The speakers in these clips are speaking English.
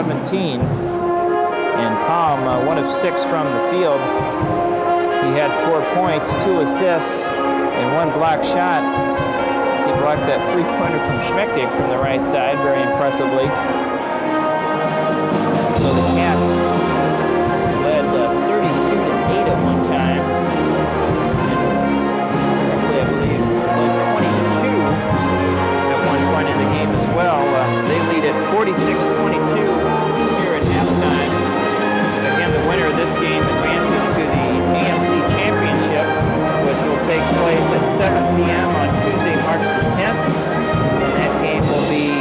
17. And Palm, 1 of 6 from the field. He had 4 points, 2 assists, and 1 block shot. As he blocked that 3-pointer from Schmechtig from the right side very impressively. So the Cats led 32-8 at one time. And I believe led 22 at one point in the game as well. They lead at 46-22 here at halftime. Again, the winner of this game advances to the AMC Championship, which will take place at 7 p.m. on Tuesday, March the 10th. And that game will be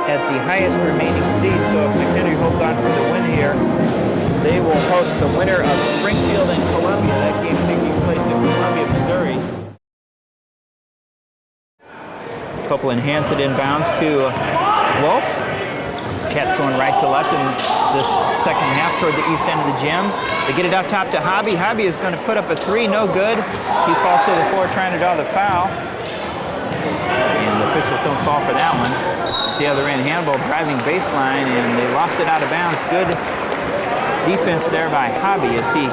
at the highest remaining seed. So if McKendree holds on for the win here, they will host the winner of Springfield and Columbia. That game taking place in Columbia, Missouri. Copeland hands it inbounds to Wolff. Cats going right to left in this second half toward the east end of the gym. They get it out top to Hobby. Hobby is going to put up a 3, no good. He falls to the floor trying to draw the foul. And the officials don't fall for that one. The other end, Hannibal driving baseline, and they lost it out of bounds. Good defense there by Hobby as he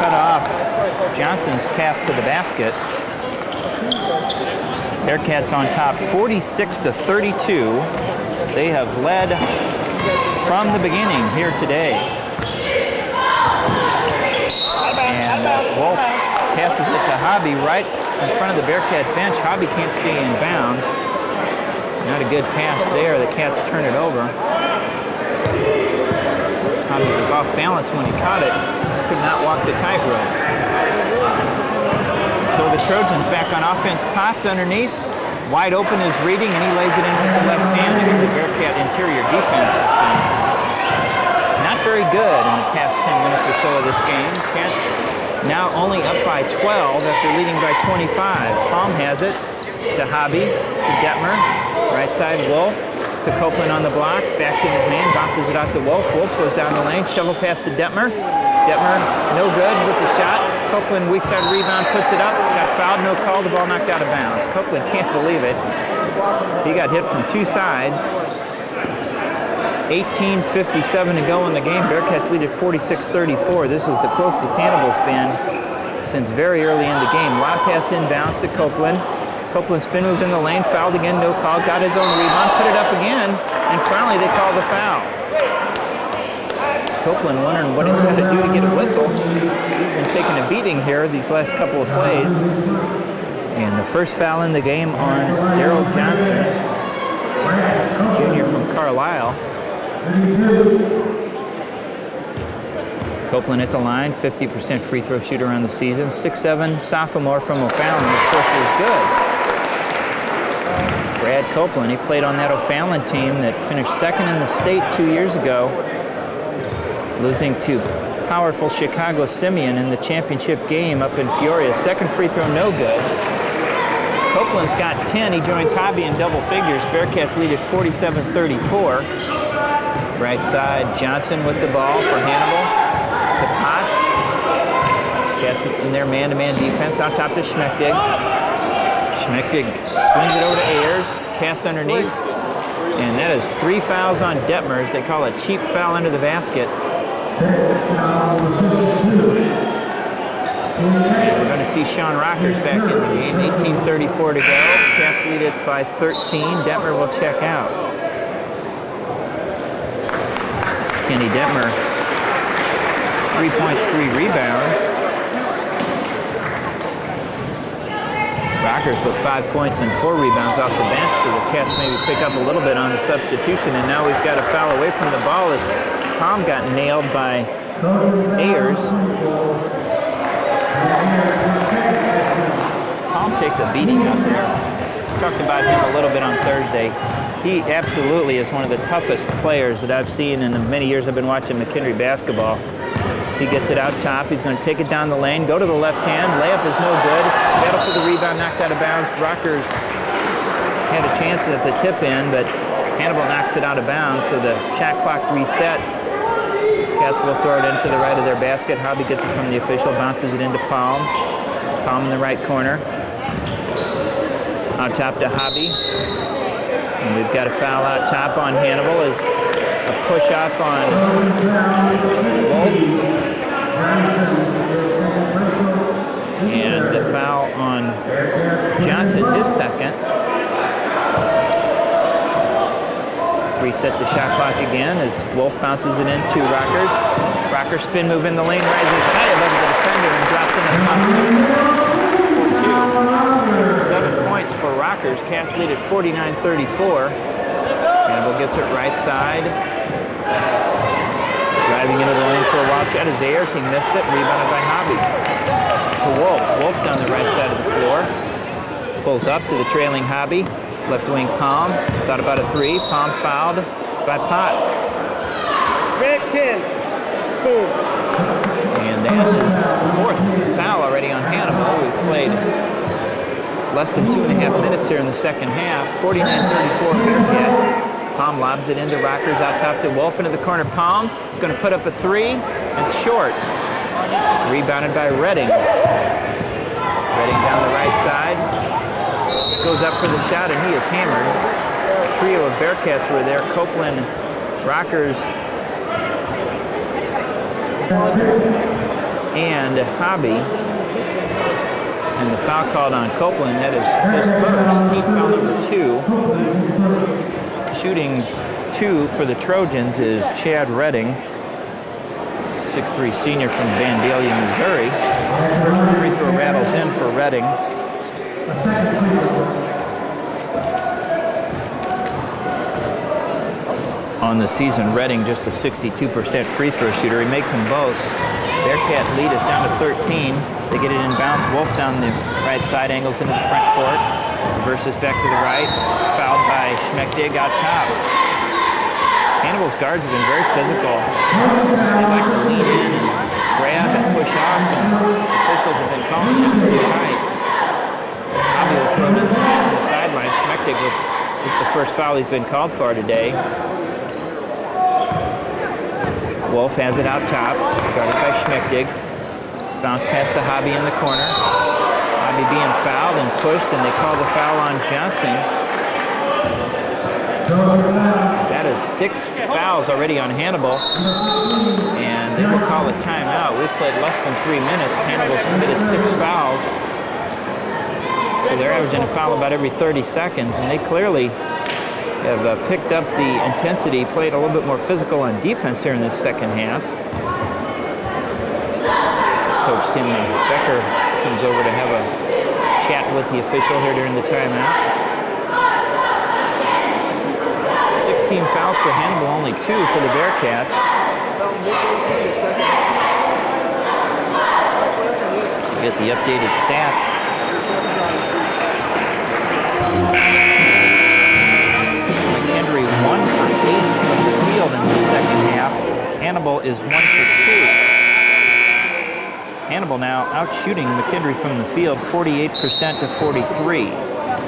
cut off Johnson's path to the basket. Bearcats on top 46-32. They have led from the beginning here today. And Wolff passes it to Hobby right in front of the Bearcat bench. Hobby can't stay in bounds. Not a good pass there. The Cats turn it over. Hobby was off balance when he caught it. Could not walk the tightrope. So the Trojans back on offense. Potts underneath. Wide open is Reading, and he lays it in with the left hand. Again, the Bearcat interior defense has been not very good in the past 10 minutes or so of this game. Cats now only up by 12 after leading by 25. Palm has it to Hobby, to Detmer. Right side, Wolff to Copeland on the block. Backs in his man, bounces it out to Wolff. Wolff goes down the lane, shovel pass to Detmer. Detmer, no good with the shot. Copeland, weak side rebound, puts it up. Got fouled, no call, the ball knocked out of bounds. Copeland can't believe it. He got hit from 2 sides. 18:57 to go in the game. Bearcats lead at 46-34. This is the closest Hannibal's been since very early in the game. Lob pass inbounds to Copeland. Copeland spin moves in the lane, fouled again, no call, got his own rebound, put it up again, and finally they call the foul. Copeland wondering what he's got to do to get a whistle. He's been taking a beating here these last couple of plays. And the first foul in the game on Daryl Johnson, a junior from Carlisle. Copeland at the line, 50% free throw shooter on the season. 6'7", sophomore from O'Fallon. His first is good. Brad Copeland, he played on that O'Fallon team that finished second in the state 2 years ago, losing to powerful Chicago Simeon in the championship game up in Peoria. Second free throw, no good. Copeland's got 10. He joins Hobby in double figures. Bearcats lead at 47-34. Right side, Johnson with the ball for Hannibal. To Potts. Cats in their man-to-man defense. Out top to Schmechtig. Schmechtig swings it over to Ayers. Pass underneath. And that is 3 fouls on Detmer. They call it cheap foul under the basket. And we're going to see Sean Rockers back in the game. 18:34 to go. Cats lead it by 13. Detmer will check out. Kenny Detmer, 3 points, 3 rebounds. Rockers with 5 points and 4 rebounds off the bench, so the Cats maybe pick up a little bit on the substitution. And now we've got a foul away from the ball as Palm got nailed by Ayers. Palm takes a beating out there. Talked about him a little bit on Thursday. He absolutely is one of the toughest players that I've seen in the many years I've been watching McKendree basketball. He gets it out top. He's going to take it down the lane, go to the left hand. Layup is no good. Battle for the rebound, knocked out of bounds. Rockers had a chance at the tip in, but Hannibal knocks it out of bounds, so the shot clock reset. Cats will throw it into the right of their basket. Hobby gets it from the official, bounces it into Palm. Palm in the right corner. Out top to Hobby. And we've got a foul out top on Hannibal as A push off on Wolff. And the foul on Johnson, his second. Reset the shot clock again as Wolff bounces it into Rockers. Rockers spin move in the lane, rises high above the defender and drops in a foul. 7 points for Rockers, Cats lead at 49-34. Hannibal gets it right side. Driving into the lane for a wild shot is Ayers. He missed it. Rebounded by Hobby. To Wolff. Wolff down the right side of the floor. Pulls up to the trailing Hobby. Left wing Palm. Thought about a three. Palm fouled by Potts. Red 10. Boom. And that is the fourth foul already on Hannibal. We've played less than 2.5 minutes here in the second half. 49-34 Bearcats. Palm lobs it into Rockers out top to Wolff into the corner. Palm is going to put up a three. It's short. Rebounded by Redding. Redding down the right side. Goes up for the shot and he is hammered. A trio of Bearcats were there. Copeland, Rockers, and Hobby. And the foul called on Copeland. That is his first. Team foul number 2. Shooting 2 for the Trojans is Chad Redding, 6'3" senior from Vandalia, Missouri. First free throw rattles in for Redding. On the season, Redding just a 62% free throw shooter. He makes them both. Bearcat lead is down to 13. They get it in bounds. Wolff down the right side, angles into the front court. Reverses back to the right. Fouled by Schmechtig out top. Hannibal's guards have been very physical. They like to lean in and grab and push off, and officials have been calling them pretty tight. Hobby will throw it inside on the sideline. Schmechtig with just the first foul he's been called for today. Wolff has it out top, guarded by Schmechtig. Bounce past the Hobby in the corner. Hobby being fouled and pushed, and they call the foul on Johnson. That is 6 fouls already on Hannibal, and they will call a timeout. We've played less than 3 minutes. Hannibal's committed 6 fouls, so they're averaging a foul about every 30 seconds, and they clearly have picked up the intensity, played a little bit more physical on defense here in this second half. Coach Tim Becker comes over to have a chat with the official here during the timeout. 16 fouls for Hannibal, only 2 for the Bearcats. Get the updated stats. McKendree 1 for 8 from the field in the second half. Hannibal is 1 for 2. Hannibal now out shooting McKendree from the field 48% to 43.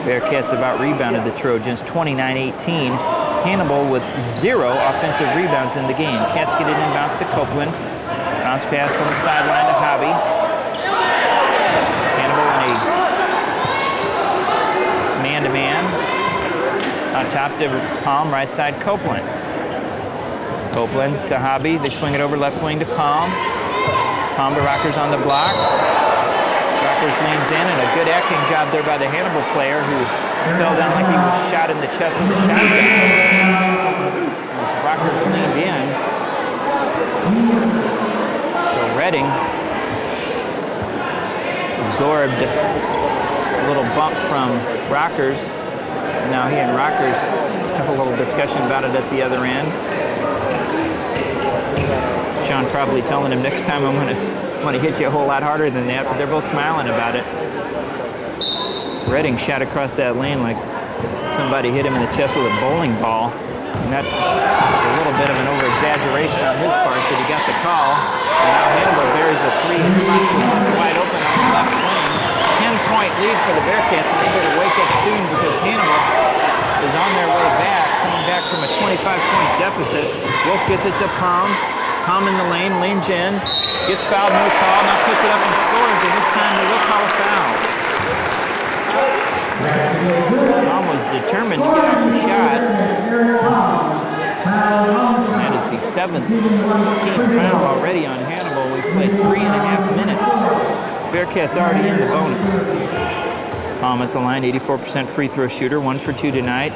Bearcats have out rebounded the Trojans 29-18. Hannibal with 0 offensive rebounds in the game. Cats get it inbounds to Copeland. Bounce pass on the sideline to Hobby. Hannibal in a man-to-man. On top to Palm, right side Copeland. Copeland to Hobby. They swing it over left wing to Palm. Palm to Rockers on the block. Rockers leans in, and a good acting job there by the Hannibal player who fell down like he was shot in the chest with a shotgun. As Rockers leaned in. So Redding absorbed a little bump from Rockers. Now he and Rockers have a little discussion about it at the other end. Sean probably telling him next time I'm going to hit you a whole lot harder than that, but they're both smiling about it. Redding shot across that lane like somebody hit him in the chest with a bowling ball. And that was a little bit of an over-exaggeration on his part, but he got the call. And now Hannibal buries a 3. His box was left wide open on the left wing. 10-point lead for the Bearcats, and they better wake up soon because Hannibal is on their way back, coming back from a 25-point deficit. Wolff gets it to Palm. Palm in the lane, leans in, gets fouled, no call, now puts it up and scores, and this time they will call a foul. Palm was determined to get off a shot. 7th team foul already on Hannibal. We've played 3.5 minutes. Bearcats already in the bonus. Palm at the line, 84% free throw shooter, 1 for 2 tonight.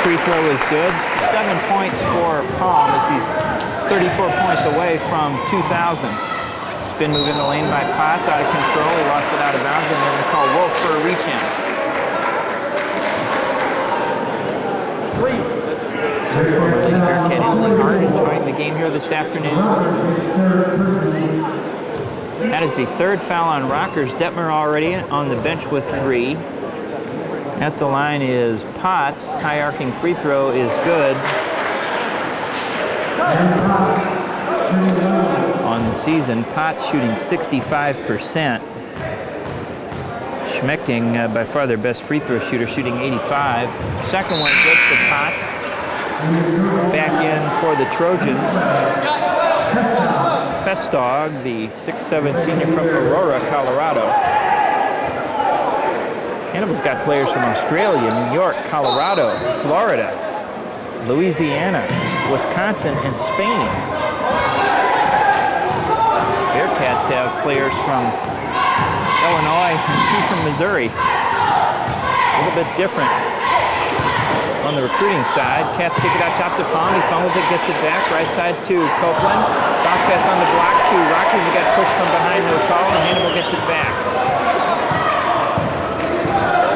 Free throw is good. 7 points for Palm as he's 34 points away from 2,000. Spin move in the lane by Potts, out of control. He lost it out of bounds, and they're going to call Wolff for a reach-in. Former Lady Bearcat Emily Hart enjoying the game here this afternoon. That is the 3rd foul on Rockers. Detmer already on the bench with 3. At the line is Potts. High arcing free throw is good. On the season, Potts shooting 65%. Schmechting, by far their best free throw shooter, shooting 85. Second one good for Potts. Back in for the Trojans. Festog, the 6'7" senior from Aurora, Colorado. Hannibal's got players from Australia, New York, Colorado, Florida, Louisiana, Wisconsin, and Spain. Bearcats have players from Illinois and 2 from Missouri. A little bit different on the recruiting side. Cats kick it out top to Palm. He fumbles it, gets it back. Right side to Copeland. Bounce pass on the block to Rockers. He got pushed from behind, no call, and Hannibal gets it back.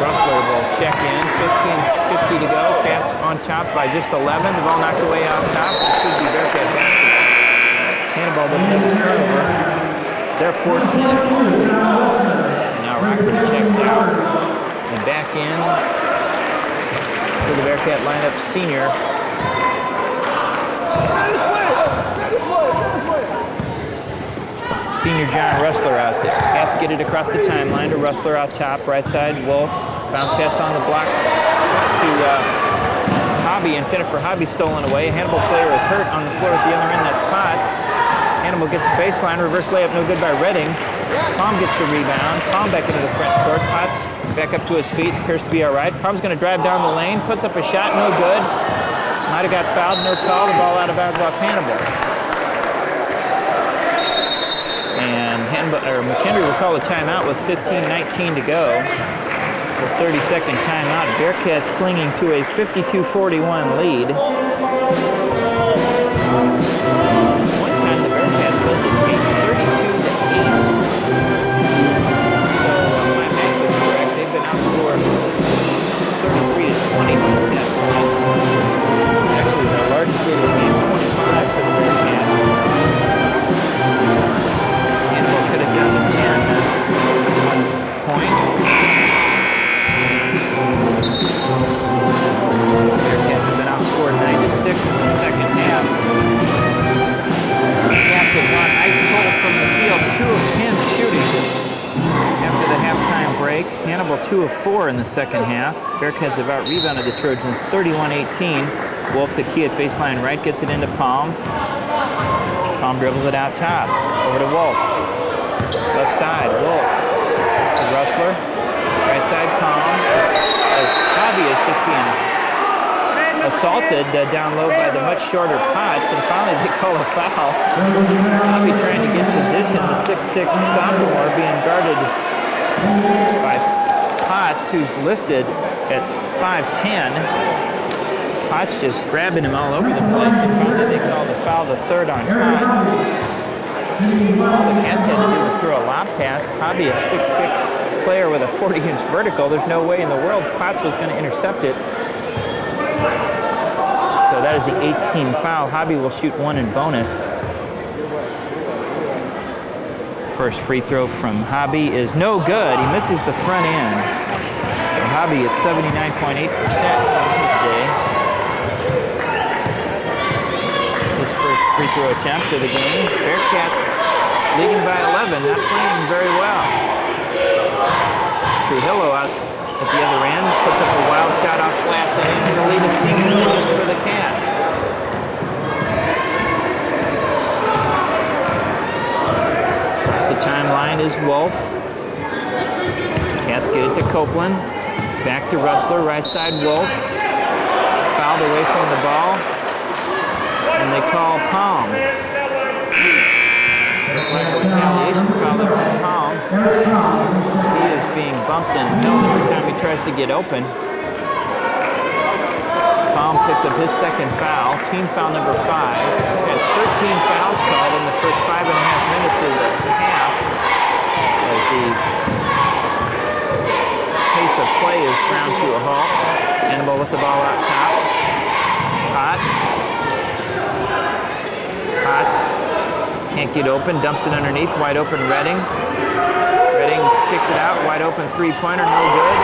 Rustler will check in. 15:50 to go. Cats on top by just 11. The ball knocked away out top. It should be Bearcat basketball. Hannibal with another turnover. They're 14th. And now Rockers checks out. And back in for the Bearcat lineup, senior. Senior John Rustler out there. Cats get it across the timeline to Rustler out top, right side, Wolff. Bounce pass on the block to Hobby, intended for Hobby, stolen away. A Hannibal player is hurt on the floor at the other end, that's Potts. Hannibal gets a baseline, reverse layup, no good by Redding. Palm gets the rebound. Palm back into the front court. Potts back up to his feet, appears to be all right. Palm's going to drive down the lane, puts up a shot, no good. Might have got fouled, no call. The ball out of bounds off Hannibal. And McKendree will call a timeout with 15:19 to go. The 30-second timeout. Bearcats clinging to a 52-41 lead. One time the Bearcats led this game 32-8. So my math is correct. They've been outscored 33-20 since that point. Actually, the largest lead of the game, 25 for the Bearcats. Hannibal could have done 10 at one point. Bearcats have been outscored 9-6 in the second half. Cats have gone ice cold from the field, 2 of 10 shooting after the halftime break. Hannibal 2 of 4 in the second half. Bearcats have out-rebounded the Trojans 31-18. Wolff, the key at baseline right, gets it into Palm. Palm dribbles it out top. Over to Wolff. Left side, Wolff. To Rustler. Right side, Palm. As Hobby is just being assaulted down low by the much shorter Potts, and finally they call a foul. Hobby trying to get position. The 6'6" sophomore being guarded by Potts, who's listed at 5'10". Potts just grabbing him all over the place, and finally they call the foul, the 3rd on Potts. All the Cats had to do was throw a lob pass. Hobby, a 6'6" player with a 40-inch vertical. There's no way in the world Potts was going to intercept it. So that is the 8th team foul. Hobby will shoot 1 in bonus. First free throw from Hobby is no good. He misses the front end. So Hobby at 79.8% today. His first free throw attempt of the game. Bearcats leading by 11, not playing very well. Trujillo out at the other end, puts up a wild shot off glass and in. The lead is single digits for the Cats. Across the timeline is Wolff. Cats get it to Copeland. Back to Rustler, right side Wolff. Fouled away from the ball. And and they call Palm. Like retaliation foul there on Palm. He is being bumped and held every time he tries to get open. Palm picks up his second foul, team foul number 5. He's had 13 fouls called in the first 5.5 minutes of the half as the pace of play is ground to a halt. Hannibal with the ball out top. Potts can't get open, dumps it underneath, wide open Redding. Redding kicks it out, wide open three-pointer, no good.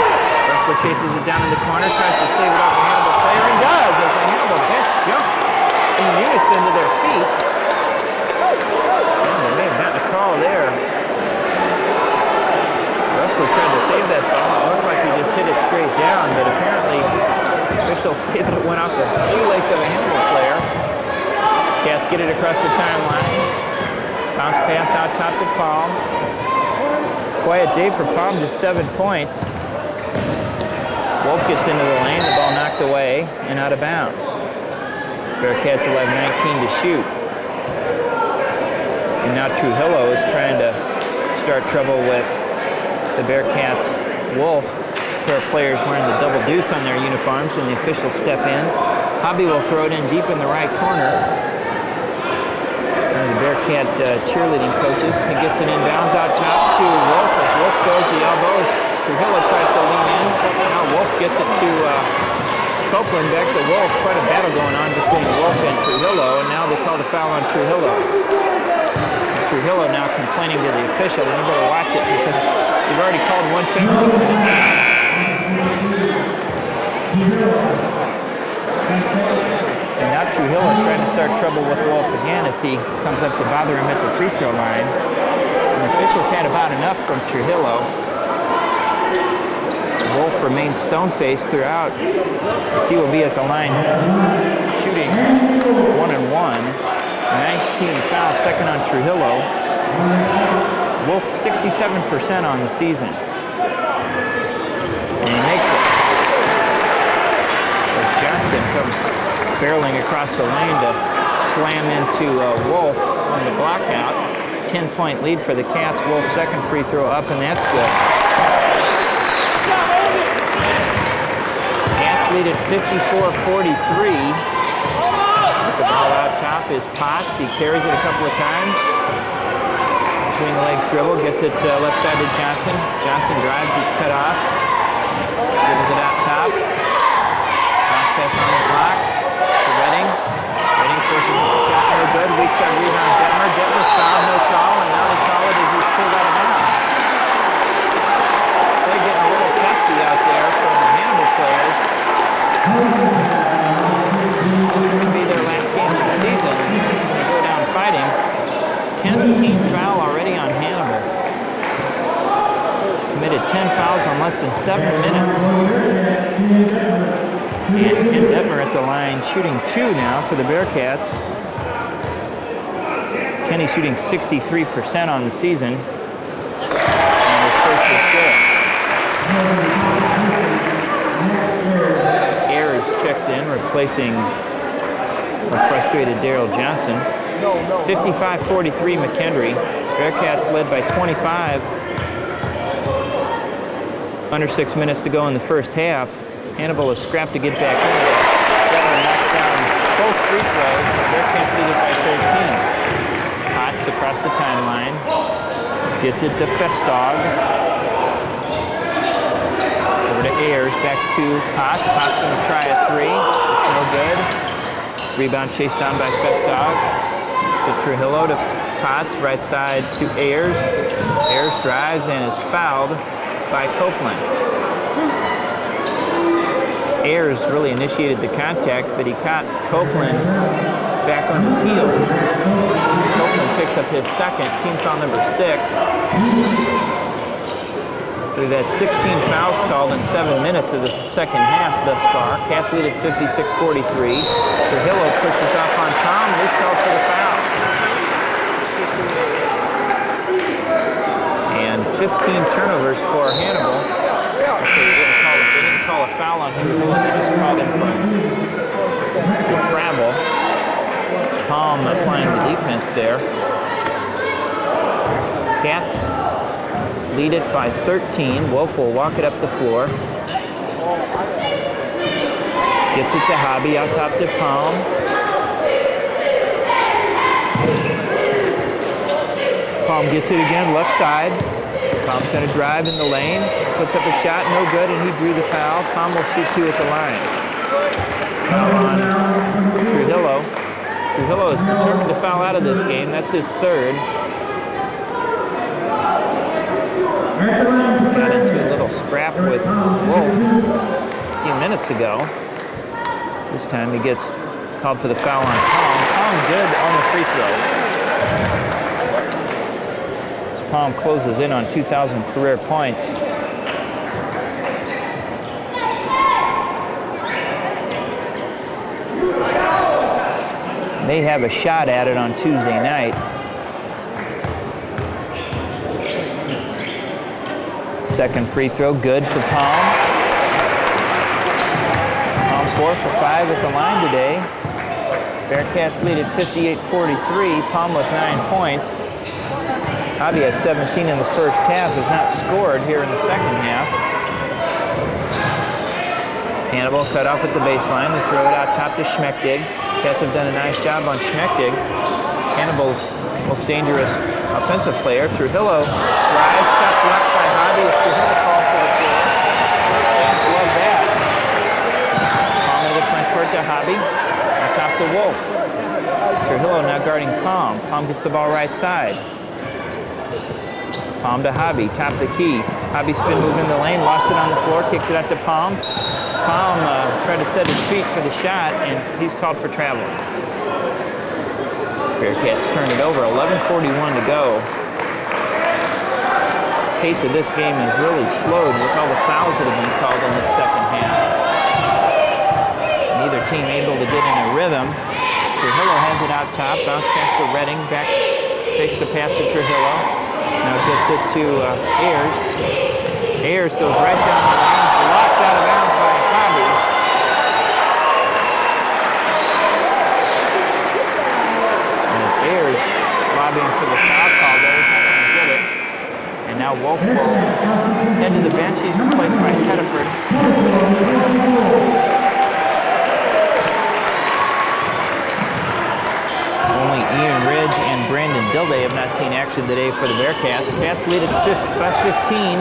Russell chases it down in the corner, tries to save it off the Hannibal player, and does as the Hannibal bench jumps in unison to their feet. And they may have gotten a call there. Russell tried to save that ball. It looked like he just hit it straight down, but apparently officials say that it went off the shoelace of a Hannibal player. Cats get it across the timeline. Bounce pass out top to Palm. Quiet day for Palm, just 7 points. Wolff gets into the lane, the ball knocked away and out of bounds. Bearcats will have 19 to shoot. And now Trujillo is trying to start trouble with the Bearcats. Wolff, a pair of players wearing the double deuce on their uniforms, and the officials step in. Hobby will throw it in deep in the right corner. One of the Bearcat cheerleading coaches. He gets it inbounds out top to Wolff. As Wolff throws the elbows, Trujillo tries to lean in. Now Wolff gets it to Copeland, back to Wolff. Quite a battle going on between Wolff and Trujillo, and now they call the foul on Trujillo. Trujillo now complaining to the official, and you better watch it because you've already called one technical. And now Trujillo trying to start trouble with Wolff again as he comes up to bother him at the free throw line. And the officials had about enough from Trujillo. Wolff remains stone-faced throughout as he will be at the line shooting 1-and-1. 19 fouls, second on Trujillo. Wolff 67% on the season. And he makes it. As Johnson comes barreling across the lane to slam into Wolff on the block out. 10-point lead for the Cats. Wolff second free throw up, and that's good. Cats lead at 54-43. The ball out top is Potts. He carries it a couple of times. Between the legs dribble, gets it left side to Johnson. Johnson drives, he's cut off. Gives it out top. Bounce pass on the block to Redding. Redding forces the shot, no good. Weak side rebound, Detmer. Detmer foul, no call, and now they call it as he's pulled out of bounds. They're getting a little testy out there from the Hannibal players. This is going to be their last game of the season. They go down fighting. 10th team foul already on Hannibal. Committed 10 fouls on less than 7 minutes. And Ken Detmer at the line shooting 2 now for the Bearcats. Kenny shooting 63% on the season. And his first is good. Ayers checks in, replacing a frustrated Daryl Johnson. 55-43 McKendree. Bearcats led by 25. Under 6 minutes to go in the first half. Hannibal is scrapped to get back in there. Detmer knocks down both free throws. Bearcats lead it by 13. Potts across the timeline. Gets it to Festog. Over to Ayers, back to Potts. Potts going to try a 3. It's no good. Rebound chased down by Festog. To Trujillo, to Potts, right side to Ayers. Ayers drives and is fouled by Copeland. Ayers really initiated the contact, but he caught Copeland back on his heels. Copeland picks up his second, team foul number 6. So we've had 16 fouls called in 7 minutes of the second half thus far. Cats lead at 56-43. Trujillo pushes off on Tom, and he's called for the foul. And 15 turnovers for Hannibal. Actually, they didn't call a foul on Trujillo, they just called him for the travel. Palm applying the defense there. Cats lead it by 13. Wolff will walk it up the floor. Gets it to Hobby, out top to Palm. Palm gets it again, left side. Palm's going to drive in the lane, puts up a shot, no good, and he drew the foul. Palm will shoot 2 at the line. Foul on Trujillo. Trujillo is determined to foul out of this game. That's his 3rd. Got into a little scrap with Wolff a few minutes ago. This time he gets called for the foul on Palm. Palm good on the free throw. Palm closes in on 2,000 career points. May have a shot at it on Tuesday night. Second free throw, good for Palm. Palm 4 for 5 at the line today. Bearcats lead at 58-43. Palm with 9 points. Hobby had 17 in the first half, has not scored here in the second half. Hannibal cut off at the baseline. They throw it out top to Schmechtig. Cats have done a nice job on Schmechtig. Hannibal's most dangerous offensive player. Trujillo drives, shot blocked by Hobby as Trujillo falls to the floor. Fans love that. Palm into the front court to Hobby. On top to Wolff. Trujillo now guarding Palm. Palm gets the ball right side. Palm to Hobby, top the key. Hobby spin move in the lane, lost it on the floor, kicks it out to Palm. Palm tried to set his feet for the shot, and he's called for travel. Bearcats turn it over, 11:41 to go. Pace of this game is really slowed with all the fouls that have been called in this second half. Neither team able to get in a rhythm. Trujillo has it out top, bounce pass to Redding, back, fakes the pass to Trujillo. Now gets it to Ayers. Ayers goes right down the lane, blocked out of bounds by Hobby. As Ayers lobbying for the foul call there, he's not going to get it. And now Wolff will head to the bench. He's replaced by Pettiford. Only Ian Ridge and Brandon Dilday have not seen action today for the Bearcats. Cats lead at 15.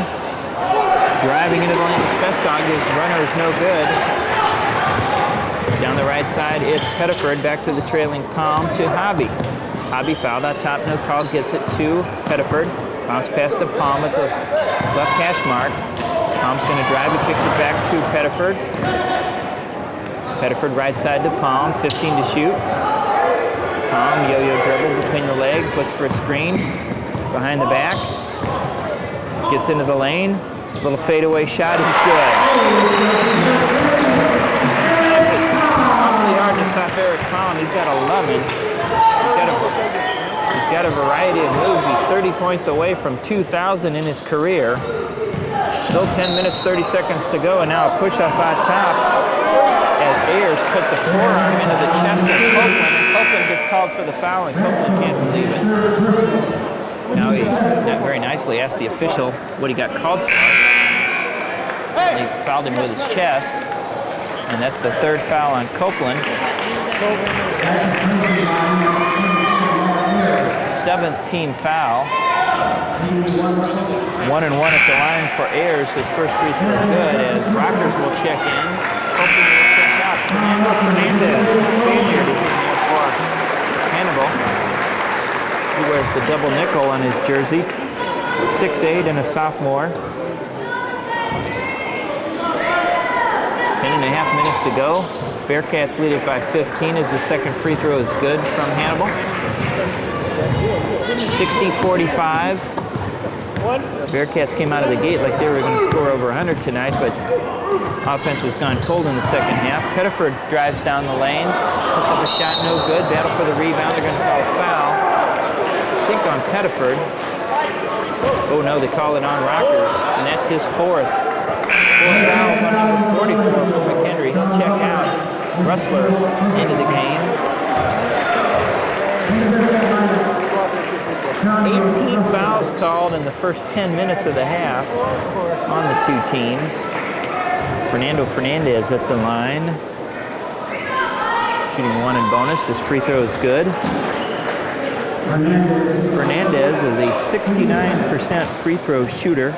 Driving into the lane is Festog. His runner is no good. Down the right side, it's Pettiford. Back to the trailing Palm to Hobby. Hobby fouled out top, no call. Gets it to Pettiford. Bounce pass to Palm at the left hash mark. Palm's going to drive. He kicks it back to Pettiford. Pettiford right side to Palm. 15 to shoot. Palm, yo-yo dribble between the legs, looks for a screen, behind the back, gets into the lane, little fadeaway shot, he's good. It's awfully hard to stop Eric Palm, he's got 11. He's got a variety of moves, he's 30 points away from 2,000 in his career. Still 10 minutes, 30 seconds to go, and now a push-off out top as Ayers put the forearm into the chest of Copeland. Copeland gets called for the foul, and Copeland can't believe it. Now he very nicely asked the official what he got called for. He fouled him with his chest, and that's the 3rd foul on Copeland. 7th team foul. 1 and 1 at the line for Ayers. His first free throw good as Rockers will check in. Copeland will check out. Fernandez, the Spaniard, is in there for Hannibal. He wears the double nickel on his jersey. 6'8" and a sophomore. 10.5 minutes to go. Bearcats lead it by 15 as the second free throw is good from Hannibal. 60-45. Bearcats came out of the gate like they were going to score over 100 tonight, but offense has gone cold in the second half. Pettiford drives down the lane, puts up a shot, no good. Battle for the rebound. They're going to call a foul. I think on Pettiford. Oh no, they call it on Rockers, and that's his 4th. 4 fouls on number 44 for McKendree. He'll check out. Rustler into the game. 18 fouls called in the first 10 minutes of the half on the two teams. Fernando Fernandez at the line. Shooting one in bonus. His free throw is good. Fernandez is a 69% free throw shooter.